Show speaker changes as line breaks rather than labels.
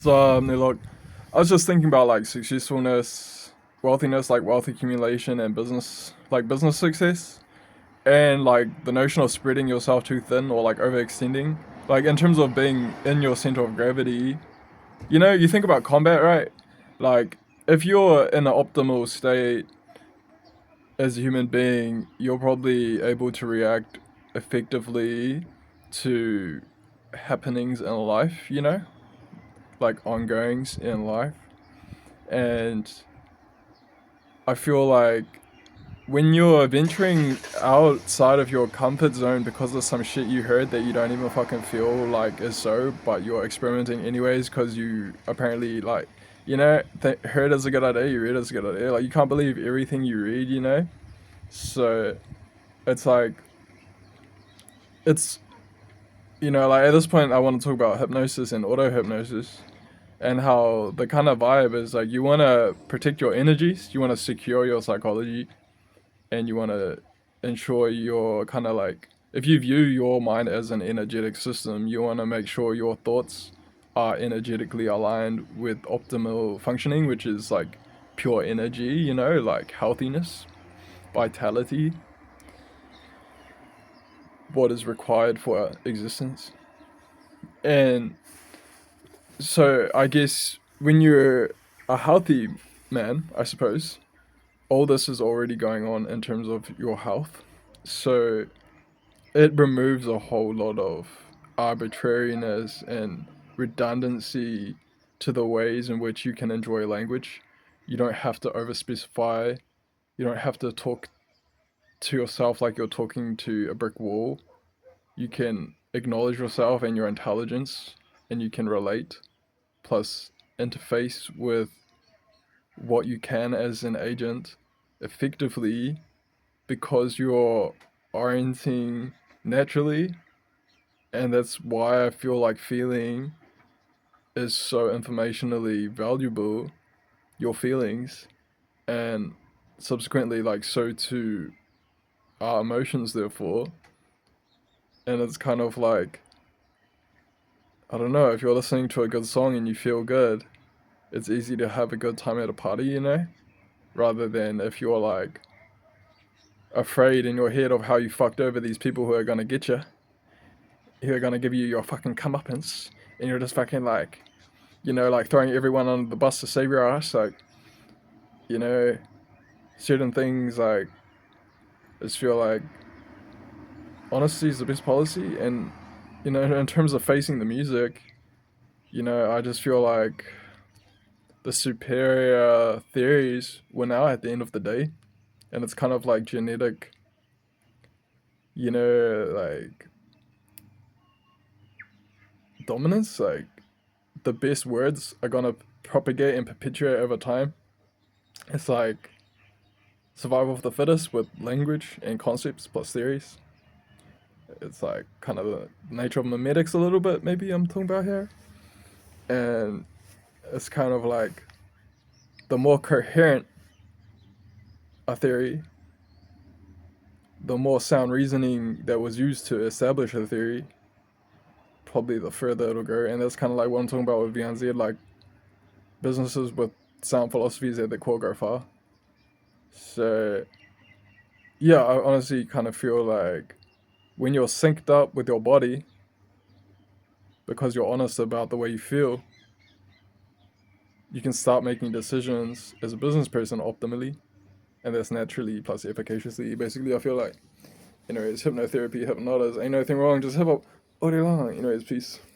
So, look, I was just thinking about like successfulness, wealthiness, like wealth accumulation and business success, and like the notion of spreading yourself too thin or like overextending. Like in terms of being in your center of gravity, you think about combat, right? Like if you're in an optimal state as a human being, you're probably able to react effectively to happenings in life, like ongoings in life. And I feel like when you're venturing outside of your comfort zone because of some shit you heard that you don't even fucking feel like is so, but you're experimenting anyways because you apparently like, heard is a good idea, you read is a good idea. Like you can't believe everything you read. So it's like it's like at this point I want to talk about hypnosis and auto hypnosis and how the kind of vibe is like you want to protect your energies, you want to secure your psychology, and you want to ensure your kind of like if you view your mind as an energetic system, you want to make sure your thoughts are energetically aligned with optimal functioning, which is like pure energy, like healthiness, vitality, what is required for existence. And so I guess when you're a healthy man, I suppose, all this is already going on in terms of your health. So it removes a whole lot of arbitrariness and redundancy to the ways in which you can enjoy language. You don't have to overspecify. You don't have to talk to yourself like you're talking to a brick wall. You can acknowledge yourself and your intelligence, and you can relate, plus interface with what you can as an agent effectively because you're orienting naturally. And that's why I feel like feeling is so informationally valuable, your feelings, and subsequently, like, so too our emotions, therefore. And it's kind of like, I don't know, if you're listening to a good song and you feel good, it's easy to have a good time at a party. Rather than if you're like afraid in your head of how you fucked over these people who are gonna get you, who are gonna give you your fucking comeuppance, and you're just fucking like, like throwing everyone under the bus to save your ass. Like, you know, certain things like I just feel like honesty is the best policy, and in terms of facing the music, I just feel like the superior theories win out at the end of the day, and it's kind of like genetic, like dominance. Like the best words are gonna propagate and perpetuate over time. It's like survival of the fittest with language and concepts plus theories. It's like kind of the nature of memetics a little bit, maybe I'm talking about here. And it's kind of like the more coherent a theory, the more sound reasoning that was used to establish a theory, probably the further it'll go. And that's kind of like what I'm talking about with Beyond Z, like businesses with sound philosophies at the core go far. So, yeah, I honestly kind of feel like when you're synced up with your body, because you're honest about the way you feel, you can start making decisions as a business person optimally, and that's naturally plus efficaciously. Basically, I feel like, it's hypnotherapy, hypnotize, ain't nothing wrong, just hip hop all day long. Anyways, peace.